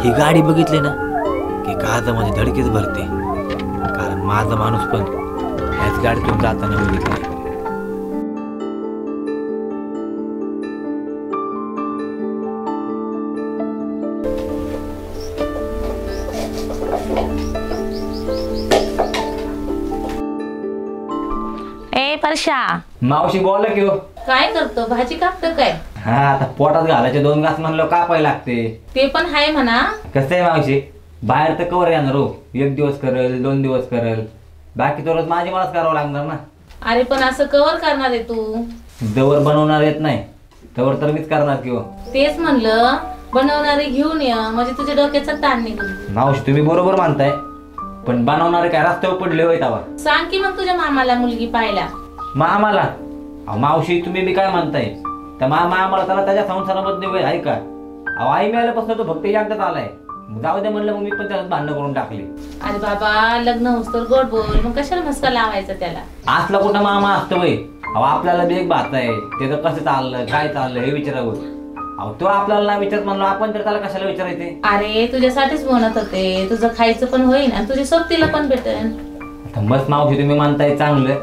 ही गाडी बघितली ना की काळजा माझी धडकीच भरते, कारण माझा माणूस पण ह्याच गाडीतून जाताना बघितलाय. ए परशा, मावशी बोला की हो. काय करतो? भाजी कापतो काय? हा, आता पोटात घालायचे 2 घास म्हणलं कापाय लागते. ते पण हाय म्हणा. कसं आहे मावशी, बाहेर तर कवर येणार हो. 1 दिवस करेल, 2 दिवस करेल, बाकी तर रोज माझी मलाच करावं लागणार ना. अरे पण असं कवर करणार आहे तू? जवळ बनवणार येत नाही तवर तर मीच करणार की हो. तेच म्हणलं, बनवणारे घेऊन ये म्हणजे तुझ्या डोक्याचा ताण निघून. मावशी तुम्ही बरोबर मानताय, पण बनवणारे काय रस्त्यावर पडले होय तवा? सांग की मग तुझ्या मामाला मुलगी पाहायला. मामाला? अहो मावशी तुम्ही बी काय म्हणताय? तर मामा आम्हाला त्याला त्याच्या संसारामध्ये वेळ आहे का? अहो आई मिळाल्यापासून तो फक्त एकदाच आलाय. जाऊ दे म्हणलं, मग मी पण त्याला भांडणं करून टाकली. अरे बाबा, लग्न होस तर गोड बोल, मग कशाला मस्का लावायचा त्याला? असला कुठं मामा असतो वय? अहो आपल्याला बी एक भात आहे, त्याचं कसं चाललं काय चाललं हे विचारावं. अहो तो आपल्याला ना विचारत म्हणलं, आपण तर त्याला कशाला विचारायचे? अरे तुझ्यासाठीच म्हणत होते, तुझं खायचं पण होईल आणि तुझ्या सोबतीला पण भेटेल. आता मस्त मावशी तुम्ही म्हणताय चांगलं,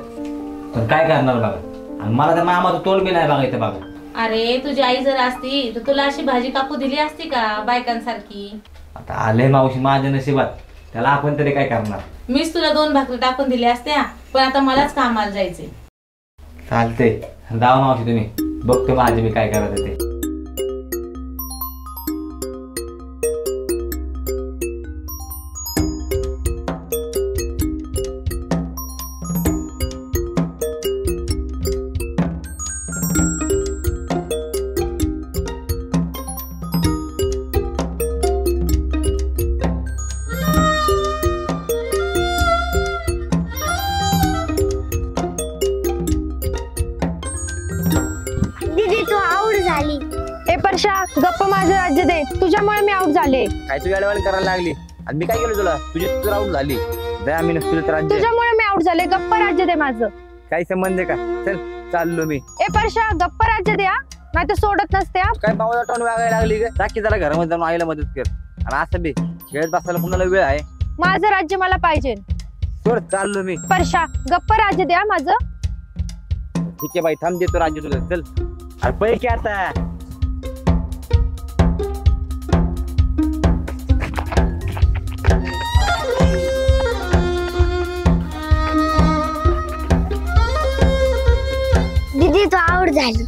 पण काय करणार बघा. आणि मला त्या मामाचं तोंड बी नाही बघायचं बघा. अरे तुझी आई जर असती तर तुला अशी भाजी कापू दिली असती का बायकांसारखी? आता आले मावशी माझ्या नशिबात, त्याला आपण तरी काय करणार. मीच तुला 2 भाकरी टाकून दिल्या असत्या, पण आता मलाच कामाला जायचे. चालते जावा मावशी, तुम्ही बघतो माझे मी काय करायचं ते. गप्प माझं राज्य दे, तुझ्यामुळे मी आउट झाले. काय तू वेळेवाळी करायला लागली आणि मी काय केलं तुला? तुझी तर आउट झाली. मी नसतो तर राज्य. तुझ्यामुळे मी आउट झाले, गप्प राज्य दे माझं. काय संबंध आहे का? चल चाललो मी. ए परशा, गप्प राज्य द्या, नाही तर सोडत नसते. काय पावला टोन वागायला लागली का? टाकी जरा घरामध्ये जाऊन आईला मदत कर. आणि असं बी खेळत बसायला कुणाला वेळ आहे? माझं राज्य मला पाहिजे. सोड, चाललो मी. परशा, गप्प राज्य द्या माझं. ठीक आहे बाई, थांब देतो राज्य तुला. चल अरे पैकी आता. दीदी तू आउट झाली.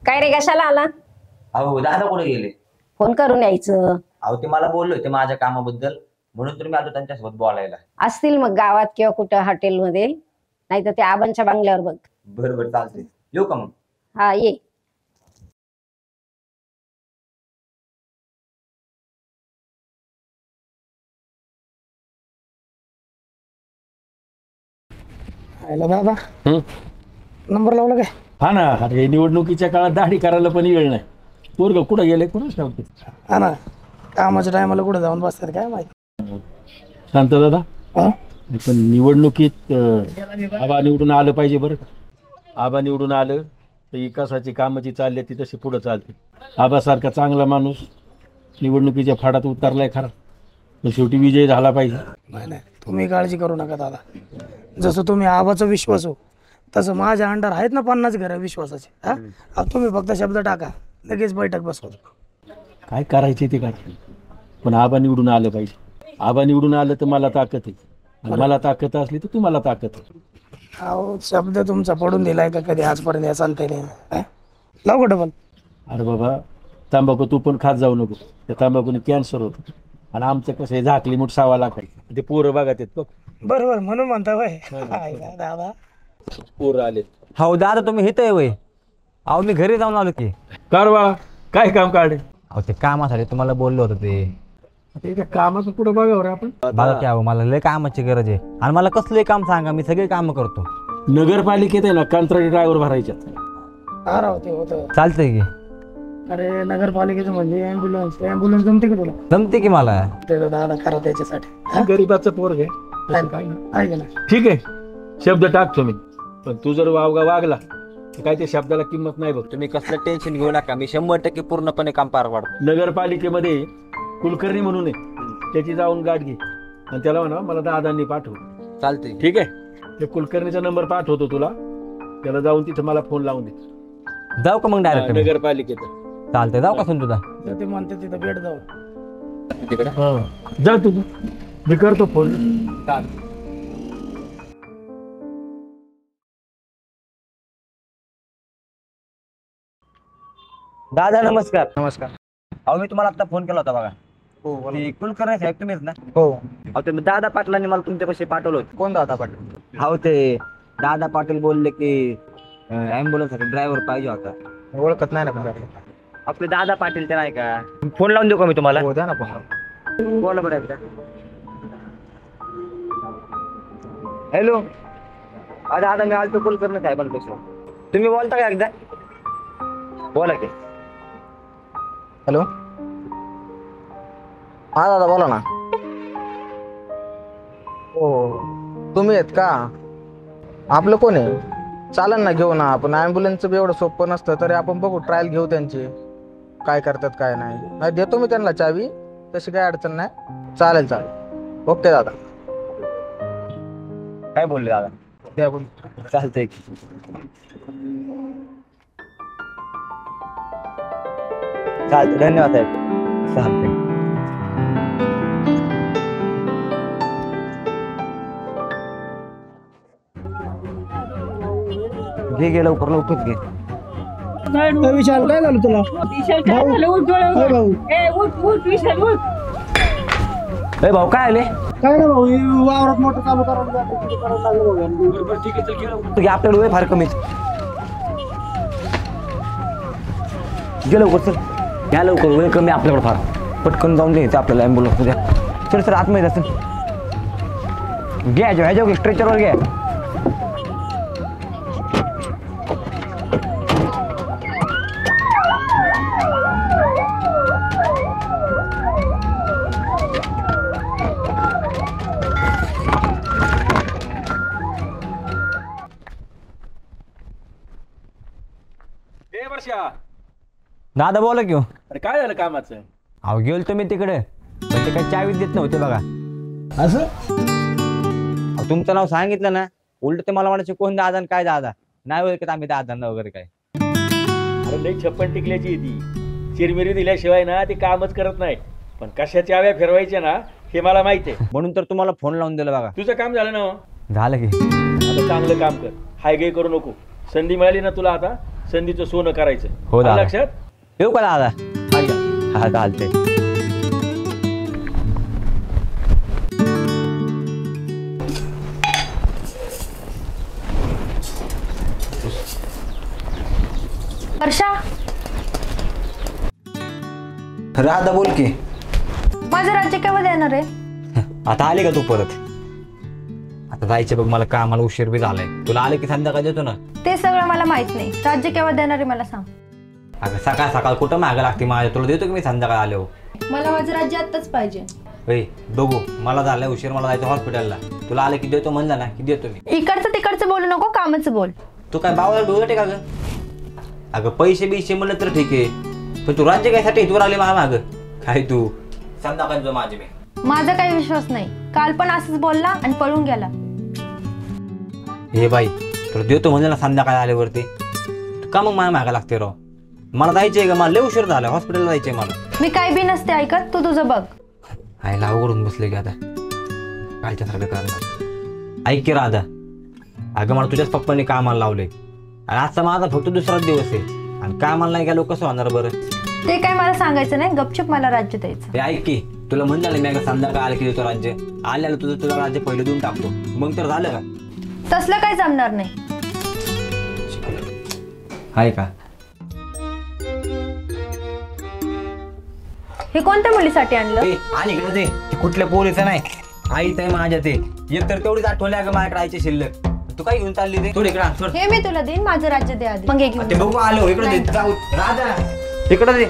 काय रे, कशाला आला? अहो दादा कुठे गेले? फोन करून यायचं. अहो ते मला बोलले होते माझ्या कामाबद्दल, म्हणून तर मी आलो त्यांच्यासोबत बोलायला. असतील मग गावात किंवा कुठं हॉटेलमध्ये, नाही तर त्या आबांच्या बंगल्यावर बघ. बरोबर, चालते. येऊ का मग? हा ये. दादा नंबर लावला काय? हा ना, अरे निवडणुकीच्या काळात दाढी करायला पण वेळ नाही. पोरग कुठं गेले कोणाच ठाऊक. हा ना, कामाच्या टायमाला कुठे जाऊन बसतात काय माहिती. शांत दादा, पण निवडणुकीत आबा निवडून आलं पाहिजे बरं का. आबा निवडून आलं तर विकासाची कामाची चालली ती तशी पुढं चालते. आबासारखा चांगला माणूस निवडणुकीच्या फाडात उतरलाय खरा, पण शेवटी विजय झाला पाहिजे. नाही नाही, तुम्ही काळजी करू नका दादा. जसं तुम्ही आबाचा विश्वास हो, तसं माझ्या अंडर आहेत ना 50 घरं विश्वासाचे. हा, तुम्ही फक्त शब्द टाका, लगेच बैठक बसवतो. काय करायचे ते काय, पण आबा निवडून आलं पाहिजे. आबा निवडून आलं तर मला ताकद आहे, आणि मला ताकद असली तर तुम्हाला ताकद आहे. अहो शब्द तुमचा पडून दिलाय का कधी आजपर्यंत? या चालतंय नाही लावू डबल. अरे बाबा, तंबाखू तू पण खात जाऊ नको, त्या तंबाखूने कॅन्सर होतो. आणि आमचं कसं आहे, झाकली मूठ 6 लाखाची, ते पोरं बघा ते बघ. बरोबर, म्हणून म्हणता वय दादा. पोरं आले. हो दादा, तुम्ही हित आहे वय? अहो मी घरी जाऊन आलो की. कारवा काय काम काढे? अहो ते कामासाठी तुम्हाला बोललो होतो ते. कामाचं पुढे बघावर आपण बघा की, अहो मला लय कामाची गरज आहे, आणि मला कसलंही काम सांगा, मी सगळे काम करतो. नगरपालिकेत आहे ना कंत्राटी ड्रायव्हर भरायच्यात. हा राव, ते होतं. चालतंय की? अरे नगरपालिकेचं म्हणजे ॲम्ब्युलन्स जमते का तुला? जमते की मला. ते दादा करा त्याच्यासाठी. गरीबाचं पोरग आहे. आहे का ना? ठीक आहे, शब्द टाकतो मी, पण तू जर वागला काय त्या शब्दाला किंमत नाही बघ. तुम्ही कसलं टेन्शन घेऊ नका, मी 100% पूर्णपणे काम पार पाडतो. नगरपालिकेमध्ये कुलकर्णी म्हणून आहे, त्याची जाऊन गाठ घे आणि त्याला म्हणा मला दादांनी पाठव. चालतंय. ठीक आहे, ते कुलकर्णीचा नंबर पाठवतो तुला, त्याला जाऊन तिथं मला फोन लावून दे. जाऊ का मग डायरेक्ट नगरपालिकेत चालतंय. जाऊ का तुझा तर ते म्हणते तिथं भेट जाऊ. तिकडे? जा तू, मी करतो फोन. दादा नमस्कार. नमस्कार. अहो मी तुम्हाला आता फोन केला होता बघा. हो ते कुलकर्णी साहेब तुम्हीच ना? हो. अहो ते दादा पाटलांनी मला तुमच्यापाशी पाठवलं होतं. कोण दादा पाटील? हो ते दादा पाटील बोलले की ॲम्ब्युलन्स साठी ड्रायव्हर पाहिजे होता. ओळखत नाही ना. आपले दादा पाटील ते नाही का? फोन लावून देऊ का मी तुम्हाला? हो द्या ना फोन. बोला बरं एकदा. हॅलो दादा, मी आलतो कुलकर्णी साहेबांपेक्षा. तुम्ही बोलता का एकदा? बोला की. हॅलो. हा दादा बोला ना. हो तुम्ही आहेत का? आपलं कोण आहे? चालेल ना, घेऊ ना आपण. ॲम्ब्युलन्सचं बी एवढं सोपं नसतं, तरी आपण बघू, ट्रायल घेऊ त्यांची, काय करतात काय नाही. नाही देतो मी त्यांना चावी, तशी काही अडचण नाही. चालेल चालेल. ओके दादा. काय बोलले दादा? द्या बोल. चालतंय. चालतंय, धन्यवाद साहेब. चालतंय. घे लवकर लवकर घे. विशाल काय झालं तुला? भाऊ काय आले? काय ना भाऊ, वावरात मोटर चालू करायला आपल्याला वेळ फार कमीच. घे लवकर सर, घ्या लवकर, वेळ कमी आपल्याकडे फार. पटकन जाऊन द्यायचं आपल्याला ॲम्ब्युलन्स मध्ये. सर सर आतमध्ये असेल. घ्या ह्याच्या स्ट्रेचरवर घ्या. दादा बोला की. अरे काय झालं कामाचं? अहो गेलो तुम्ही तिकडे, पण ते काही चावीच देत नव्हते बघा. असं? अहो तुमचं नाव सांगितलं ना, उलट ते मला म्हणायचे कोण दादा आणि काय दादा. नाही ओळखत आम्ही दादांना वगैरे काय. अरे लई छप्पन टिकल्याची ती चिरमिरी दिल्याशिवाय ना ती कामच करत नाही. पण कशाच्या आव्या फिरवायच्या ना हे मला माहिती आहे, म्हणून तर तुम्हाला फोन लावून दिला बघा. तुझं काम झालं ना. झालं की. आता चांगलं काम कर, हायगाई करू नको. संधी मिळाली ना तुला, आता संधीचं सोनं करायचं. हो दादा. लक्षात येऊ का दादा? हा चालते. वर्षा, राधा बोल की. माझं राज्य केव्हा देणार आहे? आता आले का तू परत? आता जायचं बघ, मला कामाला उशीर बी झालाय. तुला आले की संध्याकाळ देतो ना. ते सगळं मला माहित नाही. राज्य केव्हा देणार आहे मला सांग. अगं सकाळ सकाळ कुठं मागं लागते माझ्या? तुला देतो की मी संध्याकाळ आलो. मला माझं राज्य आत्ताच पाहिजे. बघू, मला झालंय उशीर, मला जायचं हॉस्पिटलला. तुला आले की देतो म्हणलं ना की देतो मी. इकडचं तिकडचं बोलू नको, कामाचं बोल. तू काय बावला डोळटे का ग? अगं पैसे बिशे म्हणलं तर ठीक आहे, पण तू राज्य काय साठी तू आले माझ्या मागं? काय तू संध्याकाळ जो माझे मी. माझा काही विश्वास नाही. काल पण असंच बोलला आणि पळून गेला. हे बाई, तुला देतो म्हणलं ना संध्याकाळ आल्यावरती, तू का मग माझ्या मागं लागते राव? मला जायचंय का? मला लय उशीर झाला, हॉस्पिटलला जायचंय मला. मी काही बी नसते ऐकत, तू तुझं बघ. आईला अवघडून बसले की आता कालच्या सारखं करणार. ऐक की राधा, अगं मला तुझ्याच पप्पांनी कामाला लावले आणि आजचा माझा फक्त दुसराच दिवस आहे, आणि कामाला नाही गेलो कसं होणार बरं? ते काय मला सांगायचं नाही, गपचूप मला राज्य द्यायचं. ते ऐक की, तुला म्हणलं मी अगं संध्याकाळ आलं की देतो राज्य. आल्याला तुझं राज्य पहिले देऊन टाकतो, मग तर झालं का? तसलं काही जमणार नाही. आहे का? हे कोणत्या मुलीसाठी आणलं? आणि इकडे ते कुठल्या पोरीचं नाही, आईच आहे माझ्या. ते एक तर तेवढीच आठवल्या अगं माझ्याकडे आईचे शिल्लक. तू काय घेऊन चालली? ते थोडी इकडे हे मी तुला देईन, माझं राज्य दे आधी, मग हे घेऊन ते बघू. आलो इकडे दे. जाऊ राधा, इकडे दे.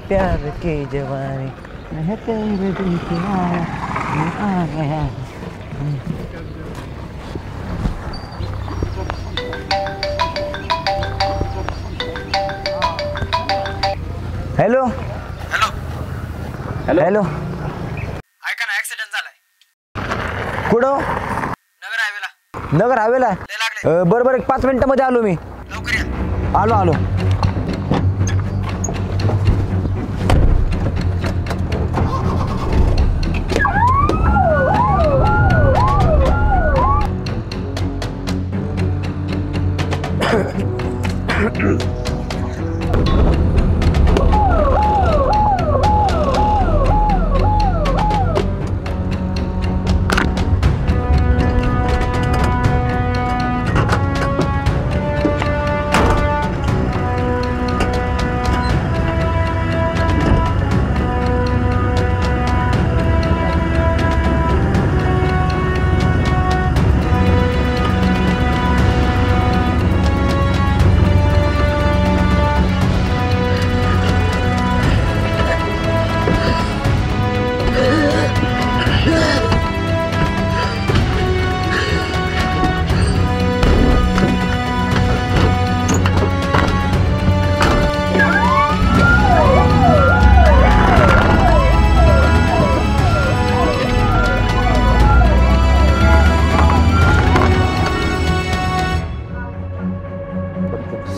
प्यार की जवानी हॅलो हॅलो ऐका ना, ऍक्सिडेंट झालाय कुठं? नगर हायवेला बरं बरं, 5 मिनिटामध्ये आलो मी. लवकर या. आलो.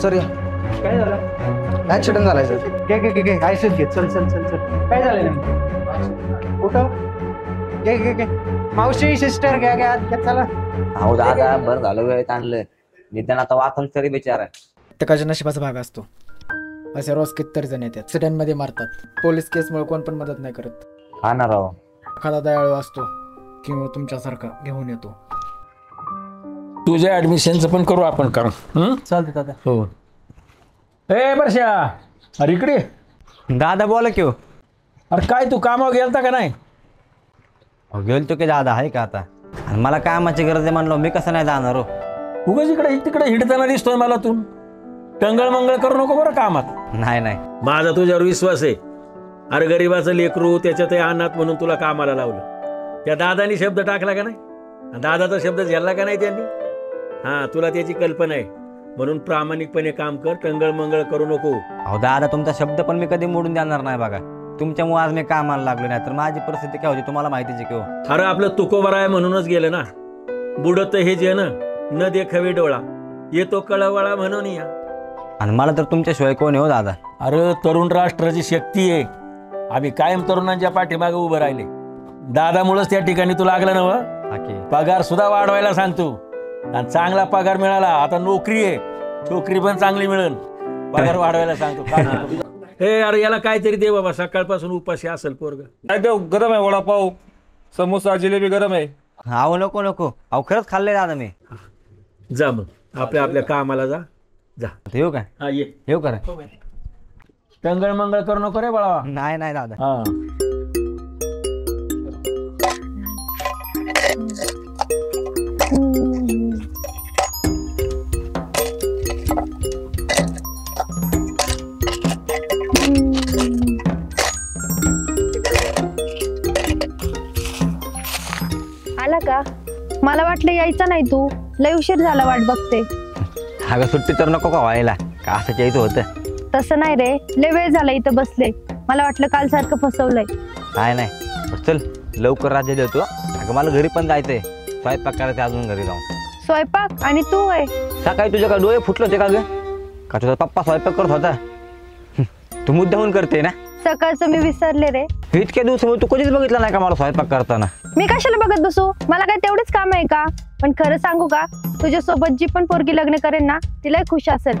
सर या. काय झालं? ऍक्सिडेंट झालाय सर. घे आयसीत घे. चल काय झालं नेमकं? कुठं? घे मावशी सिस्टर घ्या चला. अहो दादा, बरं झालं वेळेत आणलं. निदान आता वाचन तरी बिचारा. प्रत्येकाच्या नशिबाचा भाग असतो. असे रोज कितीतरी जण येतात, ऍक्सिडेंट मध्ये मारतात. पोलीस केसमुळे कोण पण मदत नाही करत. हा ना राव. एखादा दयाळू असतो किंवा तुमच्यासारखा घेऊन येतो. तुझ्या ऍडमिशनचं पण करू आपण काम. चालते दादा. हो. ए वर्षा, अरे इकडे. दादा बोला की हो. अरे काय तू कामावर गेलता का नाही? गेलतो की दादा, आहे का आता? आणि मला कामाची गरज आहे म्हणलो, मी कसं नाही जाणार हो. उगाच इकडे तिकडे हिडताना दिसतोय मला तू. टंगळ मंगळ करू नको बरं कामात. नाही माझा तुझ्यावर विश्वास आहे. अरे गरीबाचं लेकरू, त्याच्यात अनाथ म्हणून तुला कामाला लावलं. त्या दादानी शब्द टाकला का नाही? दादाचा शब्द झेलला का नाही त्यांनी? हा, तुला त्याची कल्पना आहे म्हणून प्रामाणिकपणे काम कर, टंगळ मंगळ करू नको. अहो दादा, तुमचा शब्द पण मी कधी मोडून देणार नाही बघा. तुमच्यामुळे आज मी कामाला लागलो, नाही तर माझी परिस्थिती काय होती तुम्हाला माहितीच आहे की हो. अरे आपलं तुकोबर आहे म्हणूनच गेलं ना. बुडत हे जन न देखावे डोळा, येतो कळवळा म्हणून या. आणि मला तर तुमच्याशिवाय कोण आहे हो दादा. अरे तरुण राष्ट्राची शक्ती आहे. आम्ही कायम तरुणांच्या पाठीमागे उभं राहिले. दादामुळेच त्या ठिकाणी तू लागला ना. पगार सुद्धा वाढवायला सांगतो. आणि चांगला पगार मिळाला, आता नोकरी आहे, नोकरी पण चांगली मिळेल. पगार वाढवायला सांगतो. हे अरे याला काहीतरी दे बाबा, सकाळपासून उपाशी असेल पोरग. काय देऊ? गरम आहे वडापाव, समोसा, जिलेबी गरम आहे. अहो नको अहो खरंच खाल्लंय दादा मी. जा मग आपल्या कामाला जा. येऊ काय? हा ये. येऊ करा. टंगळ मंगळ करू नको रे बाळा. नाही दादा. हा. आला का? मला वाटलं यायचा नाही तू. लय उशीर झाला, वाट बघते. अगं सुट्टी तर नको का व्हायला, का असं यायचं होतं? तसं नाही रे, लय वेळ झाला इथं बसले. मला वाटलं काल सारखं फसवलंय. नाही चल लवकर राज्य देतो. अगं मला घरी पण जायचंय, स्वयंपाक करायचं अजून घरी जाऊन. स्वयंपाक? आणि तू आहे? सकाळी तुझ्या का डोळे फुटले होते का ग? का तुझा पप्पा स्वयंपाक करत होता? तू मुद्दाहून करते ना? सकाळचं मी विसरले रे. इतक्या दिवस तू कधीच बघितलं नाही का मला स्वयंपाक करताना? मी कशाला बघत बसू? मला काय तेवढेच काम आहे का? पण खरं सांगू का, तुझ्यासोबत जी पण पोरगी लग्न करेन ना, तिलाही खुश असेल.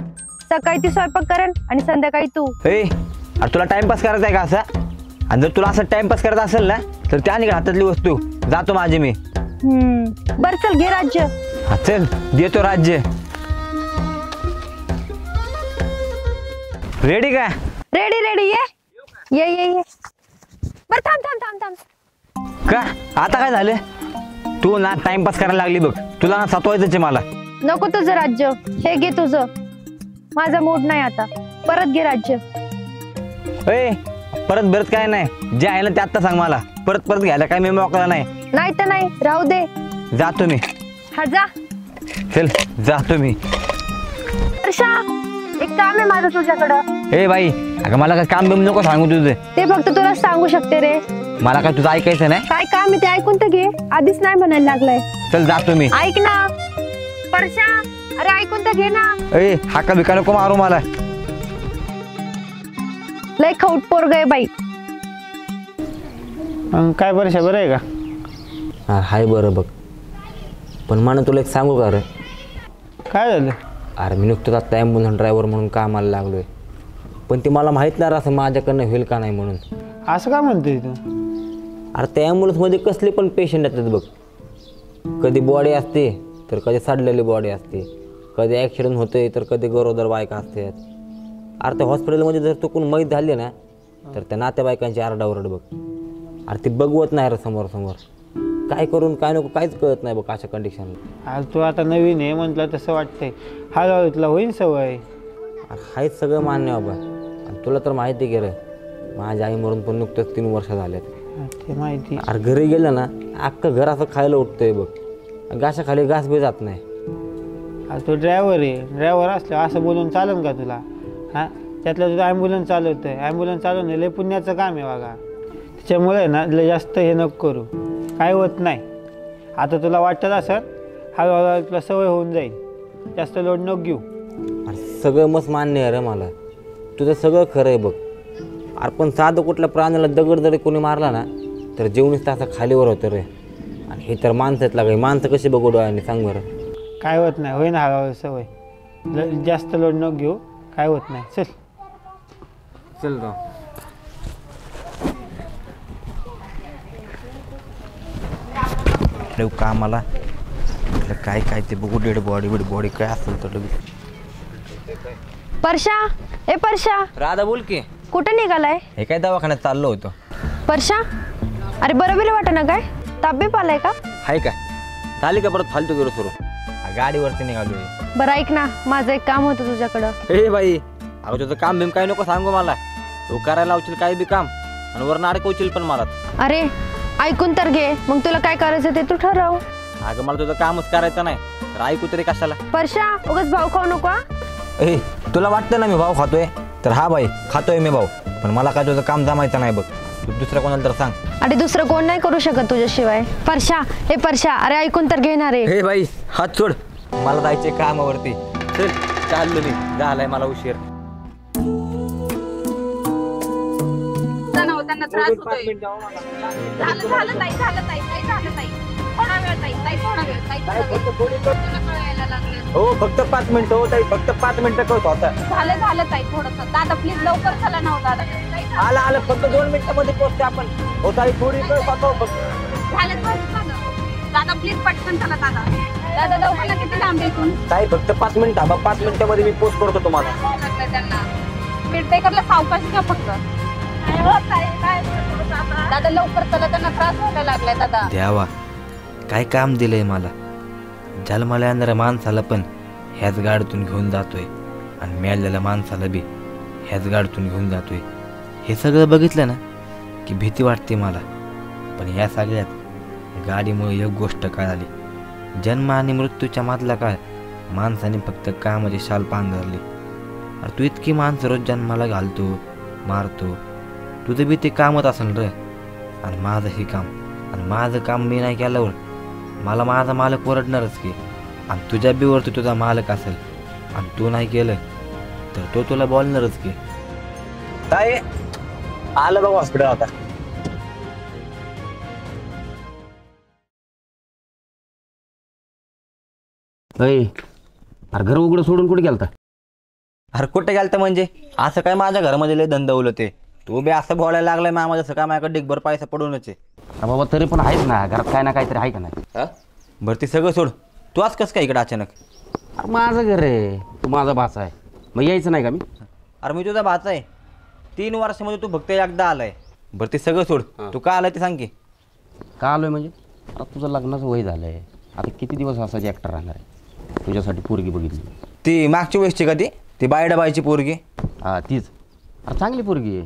सकाळी ती स्वयंपाक करेन आणि संध्याकाळी तू. अरे तुला टाइमपास करायचा आहे का असा? आणि जर तुला असं टाइमपास करायचा असेल ना, तर त्या निघा हातातली वस्तू जातो माझी मी. बर चल, घे राज्य. हा चल, देतो राज्य. रेडी का? रेडी ये. बर थांब. का आता काय झालं? तू ना टाइमपास करायला लागली बघ. तुला ना सतवायचंच आहे मला. नको तुझं राज्य, हे घे तुझं. माझा मूड नाही आता. परत घे राज्य. परत काय नाही, जे आहे ना ते आत्ता सांग मला. परत घ्यायला काय मी मोकळा नाही. नाही तर नाही, राहू दे. जातो मी. हा जा. चल जातो मी. वर्षा, एक काम आहे माझं तुझ्याकडं. बाई अगं मला काय काम बिम नको सांगू तुझं. ते फक्त तुला सांगू शकते रे. मला काय तुझं ऐकायचं नाही. काय काम आहे ते ऐकून तर घे. आधीच नाही म्हणायला लागलाय. चल जातो मी. ऐक ना परशा, अरे ऐकून तर घे ना. ए हाका बिका नको मारू मला. लय खौट पोरग आहे बाई. काय वर्षा बरं आहे का? हा हाय बरं बघ. पण मला तुला एक सांगू का रे? काय झालं? अरे मी नुकतंच आता ॲम्ब्युलन्स ड्रायव्हर म्हणून कामाला लागलोय. पण ते मला माहीत नाही असं माझ्याकडनं होईल का नाही म्हणून. असं का म्हणतोय तू? अरे त्या ॲम्ब्युलन्समध्ये कसले पण पेशंट येतात बघ. कधी बॉडी असते तर कधी सडलेली बॉडी असते, कधी ॲक्सिडेंट होते तर कधी गरोदर बायका असतात. अरे त्या हॉस्पिटलमध्ये जर चुकून मैत झाली ना तर त्या नातेवाईकांची आरडाओरड बघ. अरे ती बघवत नाही रे समोर समोर. काय करून काय नको काहीच कळत नाही बघ अशा कंडिशनला. आज तू आता नवीन आहे म्हटलं तसं वाटतंय, हळूहळू तुला होईन सवय. अरे हाच सगळं मान्य बाबा. आणि तुला तर माहिती आहे की रे, माझ्या आई मरून पण नुकतंच 3 वर्ष झालेत. ते माहिती. अरे घरी गेलं ना अख्खं घर असं खायला उठतंय बघ. घासाखाली घास बी जात नाही. आज तू ड्रायव्हर आहे, ड्रायव्हर असलं असं बोलून चालेल का तुला? हां त्यातलं तुझं ॲम्ब्युलन्स चालवतं आहे. ॲम्ब्युलन्स चालवणं लय पुण्याचं काम आहे बघा. त्याच्यामुळे ना लय जास्त हे नको करू, काय होत नाही. आता तुला वाटत असं हळूहळू तुला सवय होऊन जाईल. जास्त लोड नको घेऊ. अरे सगळं मस्त मान्य आहे रे मला. तुझं सगळं खरं आहे बघ. अरे पण साधं कुठल्या प्राण्याला दगड जरी कोणी मारला ना तर जेवणीच तासा खालीवर होतं रे. आणि हे तर माणसात लागाय. माणसं कशी बघू डोळ्याने सांग बरं. काय होत नाही, होईन हळूहळू सवय. जास्त लोड नको घेऊ, काय होत नाही. चल चल जाऊ. कामाला काय काय ते बघू. डेड बॉडी काय असेल तर. परशा, ए परशा, राधा बोल की. कुठे निघालाय? हे काय दवाखान्यात चाललो होतो. परशा, अरे बरोबर वाटत ना काय? ताब्बे पालाय का? हाय काय झाली का परत फालतू गेलो सुरू. गाडीवरती निघालोय. बरं ऐक ना, माझं एक काम होतं तुझ्याकडं. हे बाई अगं तुझं काम बिम काय नको सांगू मला. तू करायला लावशील काय बी काम आणि वर अडकवशील पण मला. अरे ऐकून तर घे, मग तुला काय करायचं ते तू ठरव. अगं मला तुझं कामच करायचं नाही तर ऐकू तरी कशाला. परशा उगाच भाव खाऊ नको. ए तुला वाटतं ना मी भाव खातोय तर हा बाई खातोय मी भाव. पण मला काय तुझं काम जमायचं नाही बघ. तू दुसऱ्या कोणाला तर सांग. अरे दुसरं कोण नाही करू शकत तुझ्याशिवाय. परशा, हे परशा, अरे ऐकून तर घेणार आहे. हे बाई हात सोड. मला जायचे कामावरती. चल चाललो मी. झालाय मला उशीर. त्यांना त्रास होतोय. झालं ताई, झालं ताई, ताई झालं ताई. थोडा वेळ ताई, ताई थोडा वेळ, ताई थोडा वेळ. तुला कळायला लागलं. हो फक्त 5 मिनिटं. हो ताई फक्त 5 मिनिटं कळतो आता. झालं ताई थोडंसं. दादा प्लीज लवकर चला ना हो दादा. आलं फक्त 2 मिनिटांमध्ये पोहोचते आपण. हो ताई थोडी कळ पाहतो फक्त. झालं दादा प्लीज पटकन चला दादा. दादा दवाखाना किती लांब आहे इथून? ताई फक्त 5 मिनिटं. 5 मिनिटांमध्ये मी पोस्ट करतो तुम्हाला. लागलं त्यांना. पेडतेकरला सावकाश घ्या फक्त. दादा लवकर चला, त्यांना त्रास व्हायला लागलाय दादा. द्यावा काय काम दिलंय मला. जन्माला येणाऱ्या माणसाला पण ह्याच गाडीतून घेऊन जातोय आणि मेलेल्या माणसाला बी ह्याच गाडीतून घेऊन जातोय. हे सगळं बघितलं ना की भीती वाटते मला. पण या सगळ्यात गाडीमुळे एक गोष्ट कळाली. जन्म आणि मृत्यूच्या मधला काळ माणसाने फक्त कामाची शाल पांघरली. अरे तू इतकी माणसं रोज जन्माला घालतो मारतो. तुझं बी ते कामच असेल रे. आणि माझं हे काम. आणि माझं काम मी नाही केल्यावर मला माझा मालक ओरडणारच की. आणि तुझ्या बीवरती तुझा मालक असेल आणि तू नाही केलं तर तो तुला बोलणारच की. काय आलं बघ हॉस्पिटल आता. अरे घर उघडं सोडून कुठे गेलता? अरे कुठे गेलता म्हणजे असं काय माझ्या घरामध्ये लय धंदा उलते. तू बी असं बोलायला लागलाय मामा जसं काय माझ्याकडे डिगभर पैसा पडूनच आहे. अरे बाबा तरी पण आहेच ना घरात काय ना काहीतरी आहे का नाही? बरं ते सगळं सोड. तू आज कसं काय इकडे अचानक? अरे माझं घर आहे, तू माझा भाचा आहे, मग यायचं नाही का मी? अरे मी तुझा भाचा आहे. 3 वर्षामध्ये तू फक्त एकदा आलाय. बरं ते सगळं सोड. तू का आलाय ते सांग की. का आलोय म्हणजे आता तुझं लग्नाचं वय झालंय. आता किती दिवस असायची ॲक्टर राहणार आहे. तुझ्यासाठी पोरगी बघितली. ती मागच्या वेळेसची का ती बायडाबाईची पोरगी? हां तीच. अरे चांगली पोरगी आहे,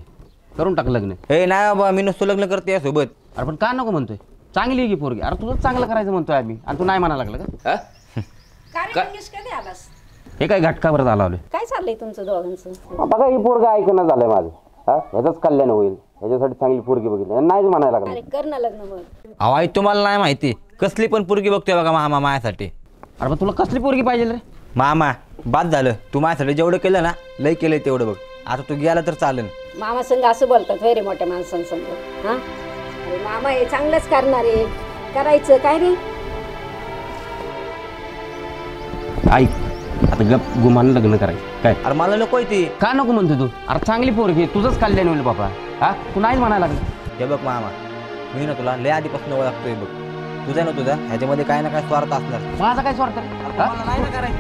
करून टाक लग्न. हे नाही बाबा मी नुसतं लग्न करते यासोबत. अरे पण का नको म्हणतोय? चांगली आहे की पोरगी. अरे तुझंच चांगलं करायचं म्हणतोय आम्ही आणि तू नाही म्हणायला लागलं का? हे काय घटकावर लावले? काय चाललंय तुमचं दोघांचं? बघा ही पोरग ऐकणं झालंय माझं. हा ह्याचंच कल्याण होईल, ह्याच्यासाठी चांगली पोरगी बघितली नाहीच म्हणायला लागलं. अरे कर ना लग्न मग. अहो आई तुम्हाला नाही माहिती कसली पण पोरगी बघतोय बघा मामा माझ्यासाठी. अरे मग तुला कसली पोरगी पाहिजे रे? मामा बाद झालं, तू माझ्यासाठी जेवढं केलं ना लय केलंय तेवढं बघ. आता तू गेला तर चालेल. मामा संघ असं बोलतात वैरे मोठ्या माणसांसंग. हा अरे मामा हे चांगलंच करणार आहे, करायचं काय रे? ऐक आता गप गुमान लग्न करायचं काय? अरे मला नकोय ती. का नको म्हणतो तू? अरे चांगली पोरगी तुझंच कल्याण होईल बाबा. हा तू नाहीच म्हणायला लागलं. हे बघ मामा, मी ना तुला लय आधीपासून ओळखतोय बघ. तुझं ना तुझा ह्याच्यामध्ये काय ना काय स्वार्थ असणार. माझा काय स्वार्थ?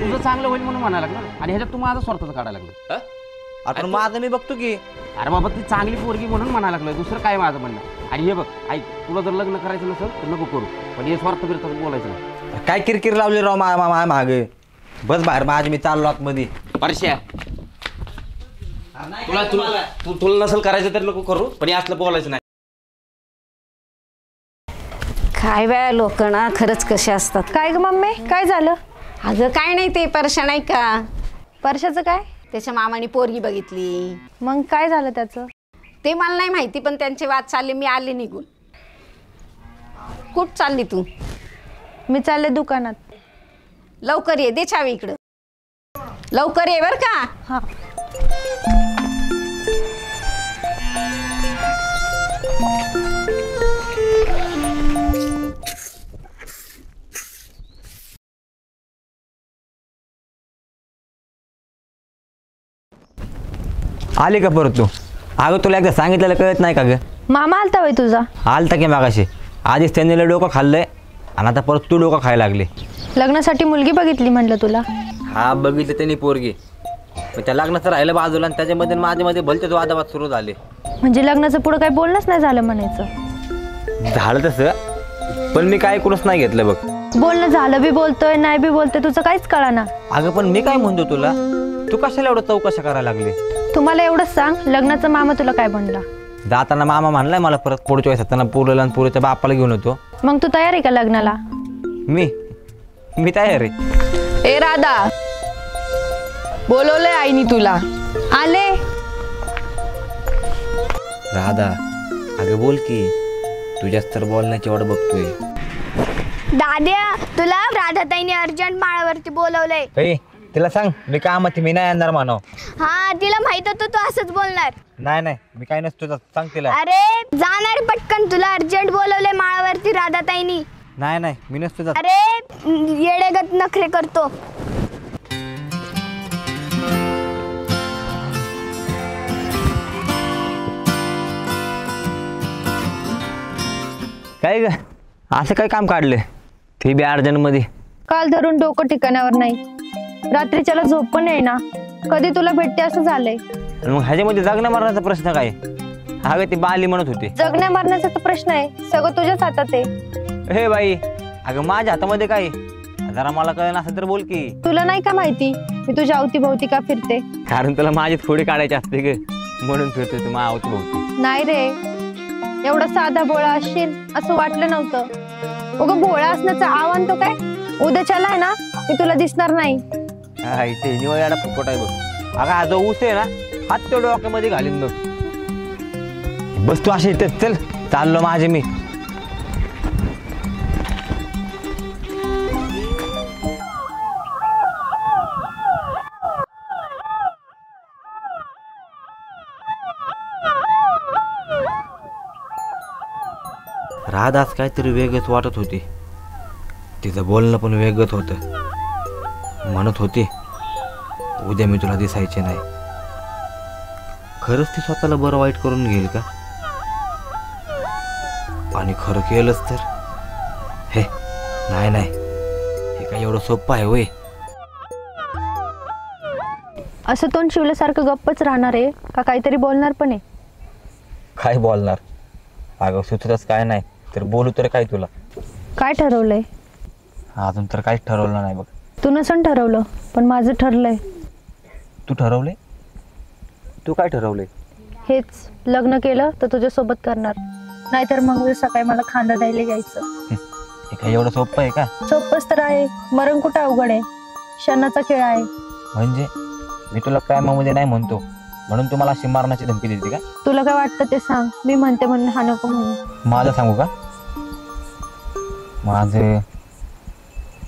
तुझं चांगलं होईल म्हणून म्हणायला लागलं आणि ह्याच्यात तू माझा स्वार्थच काढायला लागलं. आपण माझं मी बघतो की. अरे बाबा ती चांगली पोरगी म्हणून म्हणायला लागलोय, दुसरं काय माझं म्हणणं. आणि हे बघ ऐक, तुला जर लग्न करायचं नसेल तर नको करू, पण हे स्वार्थ बिर्थ बोलायचं नाही. काय किरकिर लावली राव मामा मागे. बस बाहेर माझी मी चाललो आतमध्ये. परश्या तुला तुला तुला नसेल करायचं तर नको करू, पण हे असलं बोलायचं नाही. काय वेळा लोक ना खरंच कसे असतात. काय ग मम्मी, काय झालं? अगं काय नाही, ते परशा नाही का, परशाचं काय? त्याच्या मामाने पोरगी बघितली. मग काय झालं त्याचं? ते मला नाही माहिती, पण त्यांचे वाद चालले. मी आले निघून. कुठं चालली तू? मी चालले दुकानात. लवकर ये, दे चावी इकडं. लवकर ये बर का. हा आले का परत तू? अगं तुला एकदा सांगितलेलं कळत नाही का ग? मामा आलता वय तुझा? आलता की मागाशी. आधीच त्यांनी लय डोकं खाल्लंय आणि आता परत तू डोकं खायला लागली. लग्नासाठी मुलगी बघितली म्हणलं तुला. हा बघितलं त्यांनी पोरगी, पण त्या लग्नाचं राहिलं बाजूला आणि त्याच्यामध्ये माझ्यामध्ये भलतेच वादावाद सुरू झाले. म्हणजे लग्नाचं पुढं काही बोलणंच नाही झालं म्हणायचं? झालं तसं, पण मी काय करूच नाही घेतलं बघ. बोलणं झालं बी बोलतोय, नाही बी बोलतोय, तुझं काहीच कळाना. अगं पण मी काय म्हणतो तुला, तू कशाला एवढं चौकशा करायला लागली? तुम्हाला एवढंच सांग, लग्नाचा मामा तुला काय म्हणला? जाताना मामा म्हणलाय मला परत पुढच्या वेळेस त्यांना पुरला आणि पुरेच्या बापाला घेऊन येतो. मग तू तयार आहे का लग्नाला? मी तयार आहे. ए राधा, बोलवलंय आईनी तुला. आले. राधा अगं बोल की, तुझ्याच तर बोलण्याची वाट बघतोय. दाद्या तुला राधाताईने अर्जंट माळावरती बोलवलंय. तिला सांग मी कामात मी नाही येणार मानव. हा तिला माहित होतं तू असंच बोलणार. नाही मी काय नसतो, सांग तिला. अरे जाणार पटकन, तुला अर्जंट बोलवलंय माळावरती राधाताईनी. नाही मी नसतो जात. अरे येडेगत नखरे करतो. काय ग असं काय काम काढले ते बी अर्जंट मध्ये? काल धरून डोकं ठिकाणावर नाही, रात्रीच्याला झोप पण येईना, कधी तुला भेटते असं झालंय. मग ह्याच्यामध्ये जगण्या मरण्याचा प्रश्न काय? अगं ती बाली म्हणत होती. जगण्या मरण्याचा तर प्रश्न आहे, सगळं तुझ्याच हातात आहे. हे बाई अगं माझ्या हातामध्ये काय? जरा मला कळलं असं तर बोल की. तुला नाही का माहिती मी तुझ्या अवतीभोवती का फिरते? कारण तुला माझी थोडी काढायची असते ग, म्हणून फिरते तू माझ्या अवतीभोवती. नाही रे, एवढा साधा भोळा असशील असं वाटलं नव्हतं. उगा भोळा असण्याचं आव्हान तो काय? उद्याच्याला आहे ना मी तुला दिसणार नाही. इथे निवयाला फुकट आहे बघ. अगं हा जो ऊस आहे ना, हात तेवढ्या डोक्यामध्ये घालीन बघ. बस तू अशी इथे चल, चाललो माझे मी. राधाच काहीतरी वेगळंच वाटत होती. तिचं बोलणं पण वेगळंच होतं. म्हणत होती उद्या मी तुला दिसायचे नाही. खरंच ती स्वतःला बरं वाईट करून घेईल का? आणि खरं केलंच तर हे नाही हे काय एवढं सोपं आहे होय? असं तोंड शिवल्यासारखं गप्पच राहणार आहे का काहीतरी बोलणार पण आहे? काय बोलणार? अगं सुचतच काय नाही तर बोलू तर काय तुला? काय ठरवलंय? अजून तर काहीच ठरवलं नाही बघ. तू नसन ठरवलं, पण माझं ठरलंय. तू ठरवलंय? तू काय ठरवलंय? हेच, लग्न केलं तर तुझ्यासोबत करणार, नाहीतर मग उद्या सकाळी मला खांदा द्यायला यायचं. हे काय एवढं सोपं आहे का? सोपंच तर आहे, मरण कुठं अवघड आहे, क्षणाचा खेळ आहे. म्हणजे मी तुला प्रेमामध्ये नाही म्हणतो म्हणून तुम्हाला अशी मारण्याची धमकी देते का? तुला काय वाटतं ते सांग. मी म्हणते म्हणून हा नको म्हणून. माझं सांगू का? माझं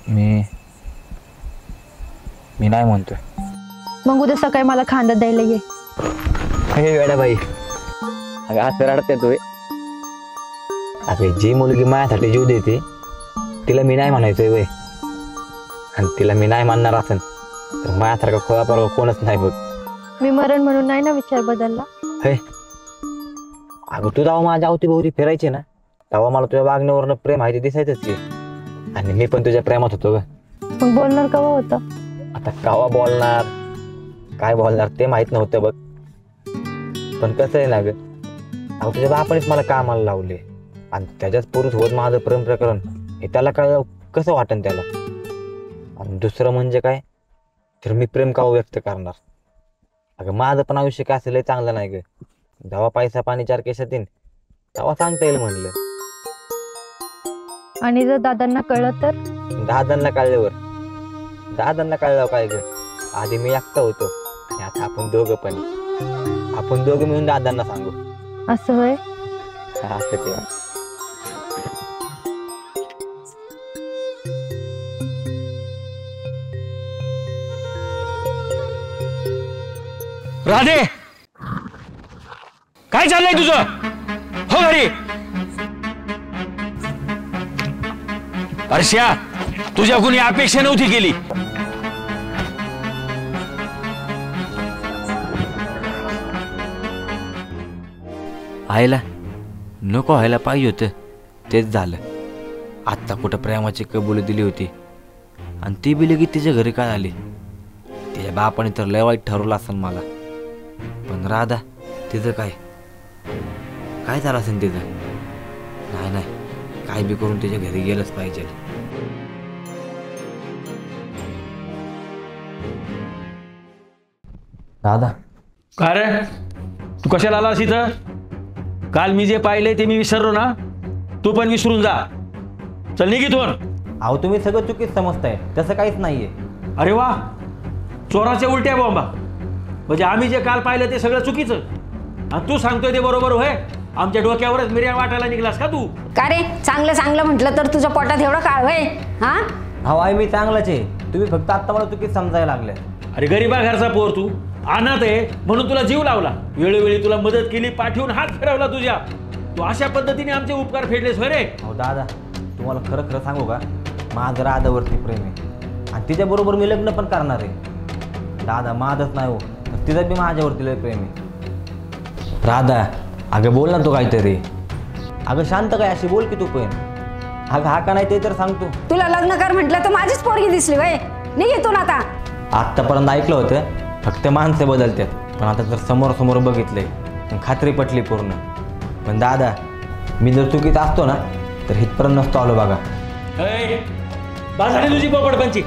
मी नाही म्हणतोय. मग उद्या सकाळी मला खांदा द्यायला ये. हे वेडा बाई, अगं असं रडत येतोय. अगं जी मुलगी माझ्यासाठी जीव देते तिला मी नाही म्हणायचोय वय, आणि तिला मी नाही मानणार असेल तर माझ्यासारखा खोळा परवा कोणच नाही बघ. मी मरण म्हणून नाही ना विचार बदलला. हे अगं तू जेव्हा माझ्या अवतीभोवती फिरायची ना तेव्हा मला तुझ्या वागण्यावरनं प्रेम आहे ते दिसायचंच की, आणि मी पण तुझ्या प्रेमात होतो ग. मग बोलणार केव्हा होतं? आता केव्हा बोलणार काय बोलणार ते माहित नव्हतं बघ. पण कसं आहे ना ग, अगं तुझ्या बापानेच मला कामाला लावले आणि त्याच्याच पुरुष माझं प्रेम प्रकरण हे त्याला कळलं कसं वाटन त्याला. आणि दुसरं म्हणजे काय तर मी प्रेम का व्यक्त करणार. अगं माझं पण आयुष्य काय असेल चांगलं नाही ग. जेव्हा पैसा पाणी चार केसात येईन तेव्हा सांगता येईल म्हणलं. आणि जर दादांना कळलं तर? दादांना कळल्यावर काय ग, आधी मी एकटा होतो आणि आता आपण दोघं मिळून दादांना सांगू. असं होय? असं ते. राधे, काय चाललंय तुझं? हो घरी. अर्श्या, तुझ्या कुणी अपेक्षा नव्हती केली. आईला नको व्हायला पाहिजे होतं तेच झालं. आत्ता कुठं प्रेमाची कबुली दिली होती आणि ती बी लगेच तिच्या घरी काय आली. तिच्या बापाने तर लय वाईट ठरवलं असेल मला. पण राधा तिचं काय झालं असेल तिचं? नाही काय बी करून तिच्या घरी गेलंच पाहिजे. दादा, का रे तू कशाला आलास इथं? काल मी जे पाहिलंय ते मी विसरलो ना, तू पण विसरून जा. चल निघितून. अहो तुम्ही सगळं चुकीच समजताय, तसं काहीच नाहीये. अरे वा, चोराच्या उलट्या बॉम्बा. म्हणजे आम्ही जे काल पाहिलं ते सगळं चुकीचं आणि तू सांगतोय ते बरोबर होय? आमच्या डोक्यावरच मिर्या वाटायला निघलास का तू? का रे चांगलं म्हटलं तर तुझ्या पोटात एवढं काळ होय? हा हो आई मी चांगलाच आहे, तुम्ही फक्त आत्ता मला चुकीच समजायला लागले. अरे गरीबा घरचा पोर तू, अनाथ आहे म्हणून तुला जीव लावला, वेळोवेळी तुला मदत केली, पाठवून हात फिरवला तुझ्या. तू अशा पद्धतीने आमचे उपकार फेडलेस होय रे? हो दादा, तुम्हाला खरं सांगू का, माझं राधावरती प्रेम आहे आणि तिच्याबरोबर मी लग्न पण करणार आहे. दादा माझंच नाही हो, तर तिचं बी माझ्यावरती लय प्रेम आहे. राधा अगं बोल ना तू काहीतरी. अगं शांत काय अशी बोल की तू पण. अगं हा का नाही ते तर सांगतो. तुला लग्न कर म्हटलं तर माझीच पोरगी दिसली वय, निघितून आता. आत्तापर्यंत ऐकलं होतं फक्त माणसं बदलतात, पण आता जर समोर बघितलंय खात्री पटली पूर्ण. पण दादा मी जर चुकीत असतो ना तर इथपर्यंत नसतो आलो बघा. बाजारी तुझी पोपटपंची.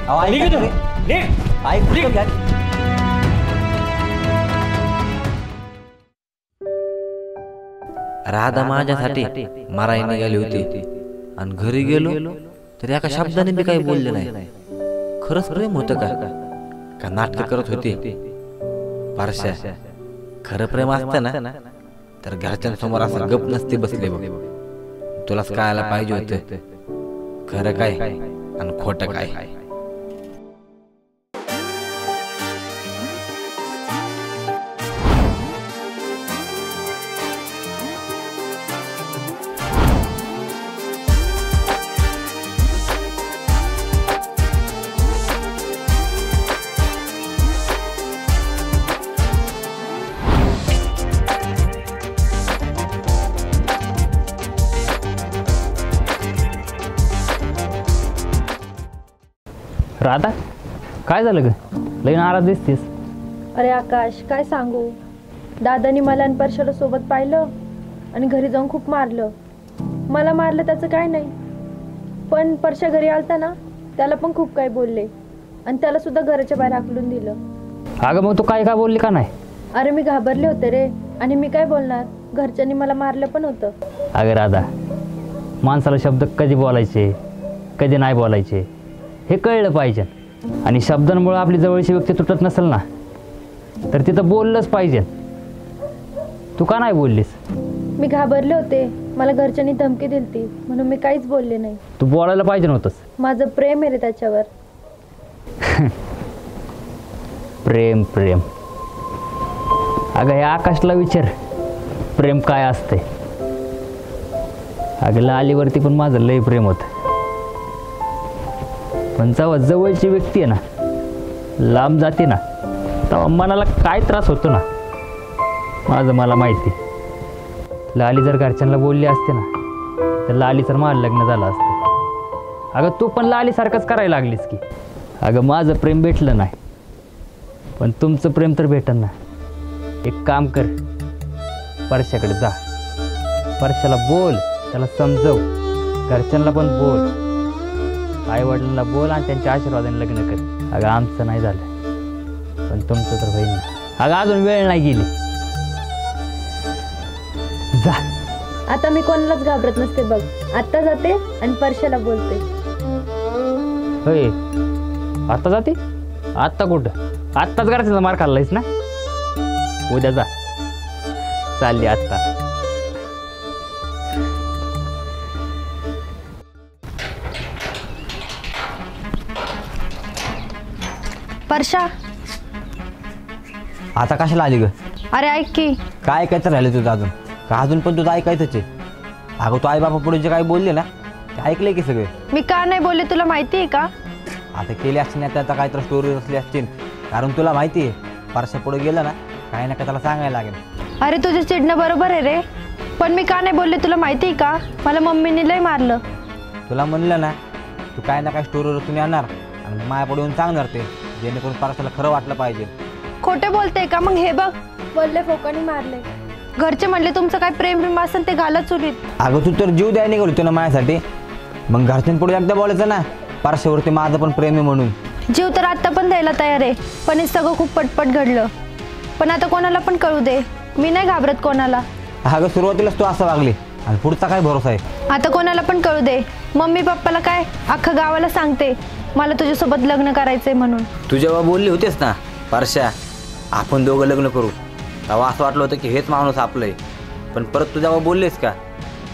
राधा माझ्यासाठी मारायला निघाली होती आणि घरी गेलो तर एका शब्दाने बी काही बोलले नाही. खरंच प्रेम होतं का नाटक करत होते? पारश्या खरं प्रेम असतं ना तर घरच्यांसमोर असं गप नसते बसले बघ. तुलाच कळायला पाहिजे होतं खरं काय आणि खोटं काय. राधा काय झालं ग, लई नाराज दिसतेस? अरे आकाश काय सांगू, दादानी मला आणि परशाला सोबत पाहिलं आणि घरी जाऊन खूप मारलं. मला मारलं त्याचं काय नाही, पण परशा घरी आलता ना त्याला पण खूप काही बोलले आणि त्याला सुद्धा घराच्या बाहेर हाकलून दिलं. अगं मग तू काय बोलली का नाही? अरे मी घाबरले होते रे, आणि मी काय बोलणार, घरच्यांनी मला मारलं पण होतं. अगं राधा, माणसाला शब्द कधी बोलायचे कधी नाही बोलायचे हे कळलं पाहिजे. आणि शब्दांमुळे आपली जवळची व्यक्ती तुटत नसेल ना तर तिथं बोललंच पाहिजे. तू का नाही बोललीस? मी घाबरले होते, मला घरच्यांनी धमकी दिलती म्हणून मी काहीच बोलले नाही. तू बोलायला पाहिजे नव्हतंस. माझं प्रेम आहे रे त्याच्यावर. प्रेम प्रेम अगं हे आकाशला विचार प्रेम काय असते. अगं लालीवरती पण माझं लय प्रेम होतं, पण जेव्हा जवळची व्यक्ती आहे ना लांब जाते ना तेव्हा मनाला काय त्रास होतो ना माझं मला माहिती. लाली जर घरच्यांना बोलली असते ना तर लालीचं माझं लग्न झालं असतं. अगं तू पण लालीसारखंच करायला लागलीस की. अगं माझं प्रेम भेटलं नाही पण तुमचं प्रेम तर भेटन ना. एक काम कर, परशाकडे जा, परशाला बोल, त्याला समजव, घरच्यांना पण बोल, आई वडिलांना बोल आणि त्यांच्या आशीर्वादाने लग्न कर. अगं आमचं नाही झालं पण तुमचं तर होईल ना. अगं अजून वेळ नाही गेली, जा. आता मी कोणालाच घाबरत नसते बघ. आता जाते आणि परशाला बोलते. होय आता जाते? आत्ता कुठं? आत्ताच घरच्यांचा मार खाल्लायस ना. उद्या जा, चालली आत्ता. परशा आता कशाला आली ग? अरे ऐक की. काय ऐकायचं राहिलं तुझं अजून? का अजून पण तुझं ऐकायचंच आहे? अगं तू आई बापा पुढे जे काही बोलले ना ते ऐकले की सगळे. मी का नाही बोलले तुला माहिती आहे का? आता केली असती ना त्याचा काहीतरी स्टोरी असली असतील, कारण तुला माहिती आहे परशा पुढे गेलं ना काही ना काय त्याला सांगायला लागेल. अरे तुझं चिडणं बरोबर आहे रे, पण मी का नाही बोलले तुला माहिती आहे का? मला मम्मीने लय मारलं. तुला म्हणलं ना तू काय ना काय स्टोरी रचून येणार आणि माया पुढे येऊन सांगणार ते, जेणेकरून परशाला खरं वाटलं पाहिजे. खोटे बोलते का? मग हे बघ बोलले फोकाने मारले. घरचे म्हणले तुमचं काय प्रेम प्रेम असेल ते घालत चुलीत. अगं तू तर जीव द्यायला निघाली ना माझ्यासाठी, मग घरच्यांपुढे एकदा बोलायचं ना परशावरती माझं पण प्रेम आहे म्हणून. जीव तर आता पण द्यायला तयार आहे, पण हे सगळं खूप पटपट घडलं. पण आता कोणाला पण कळू दे, मी नाही घाबरत कोणाला. अगं सुरुवातीलाच तू असं वागली आणि पुढचा काय भरोसा आहे? आता कोणाला पण कळू दे, मम्मी पप्पाला काय अख्खं गावाला सांगते मला तुझ्यासोबत लग्न करायचंय म्हणून. तू जेव्हा बोलली होतेस ना परशा आपण दोघं लग्न करू, तेव्हा असं वाटलं होतं की हेच माणूस आपलं आहे. पण परत तू जेव्हा बोललेस का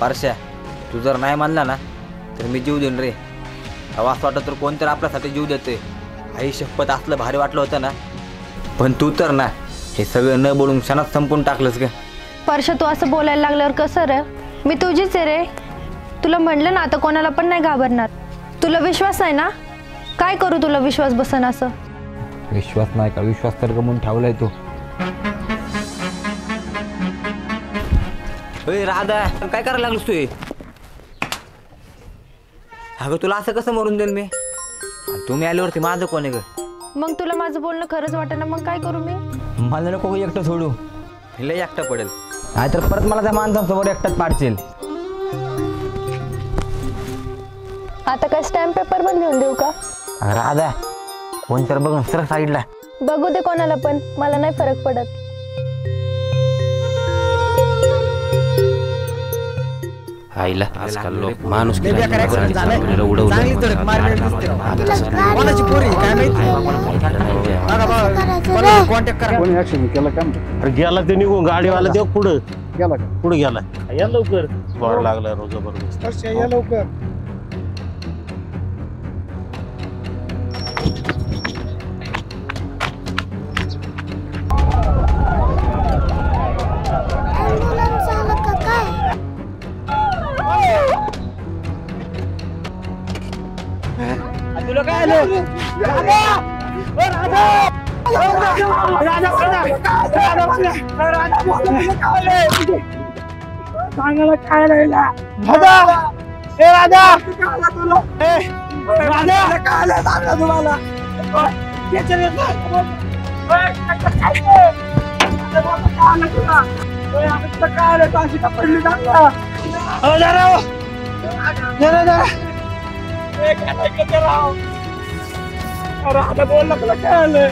परशा तू जर नाही मानला ना तर मी जीव देईन रे, तेव्हा असं वाटतं तर कोणतरी आपल्यासाठी जीव देते. आई शपथ असलं भारी वाटलं होतं ना, पण तू तर ना हे सगळं न बोलून क्षणात संपून टाकलंस का. परशा तू असं बोलायला लागल्यावर कसं रे? मी तुझीच आहे रे. तुला म्हणलं ना आता कोणाला पण नाही घाबरणार. तुला विश्वास आहे ना? काय करू तुला विश्वास बसन असं? विश्वास नाही का? विश्वास तर गमून ठेवलाय तू. राधा काय करायला लागलोस तू? अगं तुला असं कसं मरून देईल मी? तुम्ही आल्यावरती माझं कोण आहे ग? मग तुला माझं बोलणं खरंच वाटत ना, मग काय करू मी? मला नको एकटं सोडू, लय एकटं पडेल. नाही तर परत मला त्या माणसांसमोर एकटाच पाडशील. आता काय स्टॅम्प पेपर पण लिहून देऊ का? राधा कोण तर बघ सर साईडला. बघू दे कोणाला पण, मला नाही फरक पडत. आईला आजकाल लोक माणूस गेला ते निघून गाडीवाला देव पुढं गेला. पुढे गेला. या लवकर बोर लागला रोज जबरदस्त. या लवकर. तुला काय आलं? सांगायला काय राहिला? राधा ए राधा तुला काय आलं सांगा तुम्हाला. काय आलं अशी का पडली चांगला? राधा बोलला तुला काय आलं?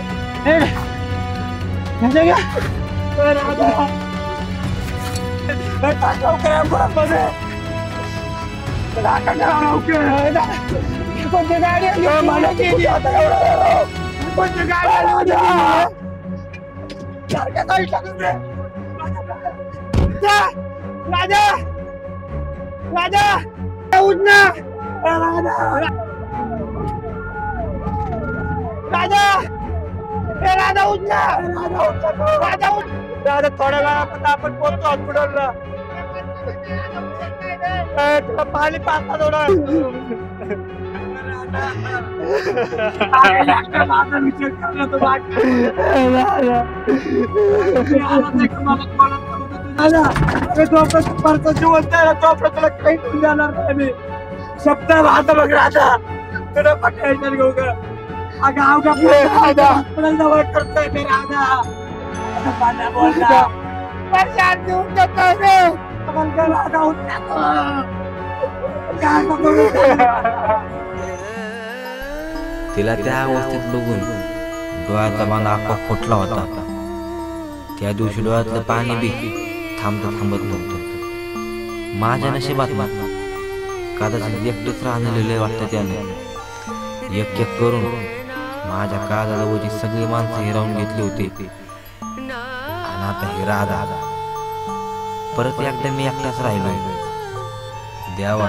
कोणती गाडी आली मला केली कोणती गाडी आली राजा राजा उठ ना राजा राजा उठ ना राजा उठ राजा थोड्या वेळापर्यंत आपण पोहोचतो हॉस्पिटलला तुला पाणी पाहता थोडं शब्द राहता बघ राजा तुला पण टेन्शन घेऊ का गाव का जवळ करतोय मी राजा बोलला परेशान देऊन देतोय रे राजा तिला त्या अवस्थेत बघून डोळ्याचा बांधा आपोआप फुटला होता. त्या दिवशी डोळ्यातलं पाणी बी थांबत नव्हतं. माझ्या नशिबात कदाचित एकटंच राहणं वाटतं त्यानं. एक एक करून माझ्या काळजाजवळची सगळी माणसं हिरावून घेतली होती. आणि आता हे राधा परत एकदा मी एकटाच राहिलोय. देवा,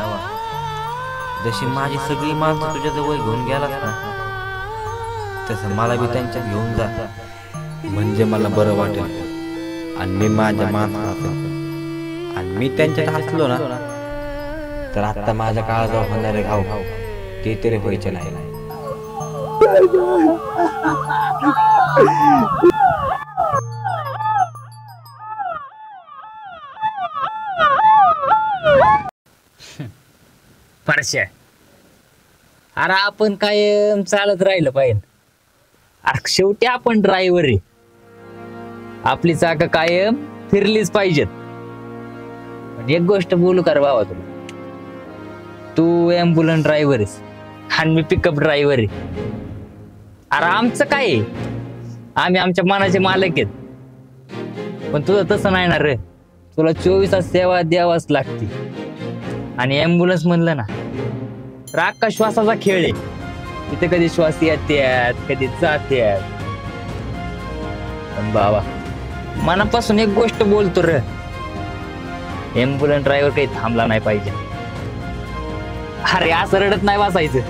जशी माझी सगळी माणसं तुझ्या जवळ घेऊन गेलास ना, तसं मला बी त्यांच्यात घेऊन जा. म्हणजे मला बरं वाटेल आणि मी माझ्या माणसात असेल. आणि मी त्यांच्यात हसलो ना, तर आता माझ्या काळाजवळ होणारे घाव ते तरी व्हायचे नाही. परश्या, अरे आपण कायम चालत राहिलं पाहिजे. अरे शेवटी आपण ड्रायव्हर आहे. आपली चाक कायम फिरलीच पाहिजेत. एक गोष्ट बोलू कर बाबा तुला, तू ॲम्ब्युलन्स ड्रायव्हर आहेस आणि मी पिकअप ड्रायव्हर आहे. अरे आमचं काय आहे, आम्ही आमच्या मनाचे मालक आहेत. पण तुझं तसं नाही ना रे. तुला 24 तास सेवा द्यावाच लागते. आणि ॲम्ब्युलन्स म्हणलं ना, राग श्वासाचा खेळ आहे. तिथे कधी श्वास येतात, कधी जात्यात. पण बाबा मनापासून एक गोष्ट बोलतो रे, ॲम्ब्युलन्स ड्रायव्हर काही थांबला नाही पाहिजे. अरे असं रडत नाही बसायचं.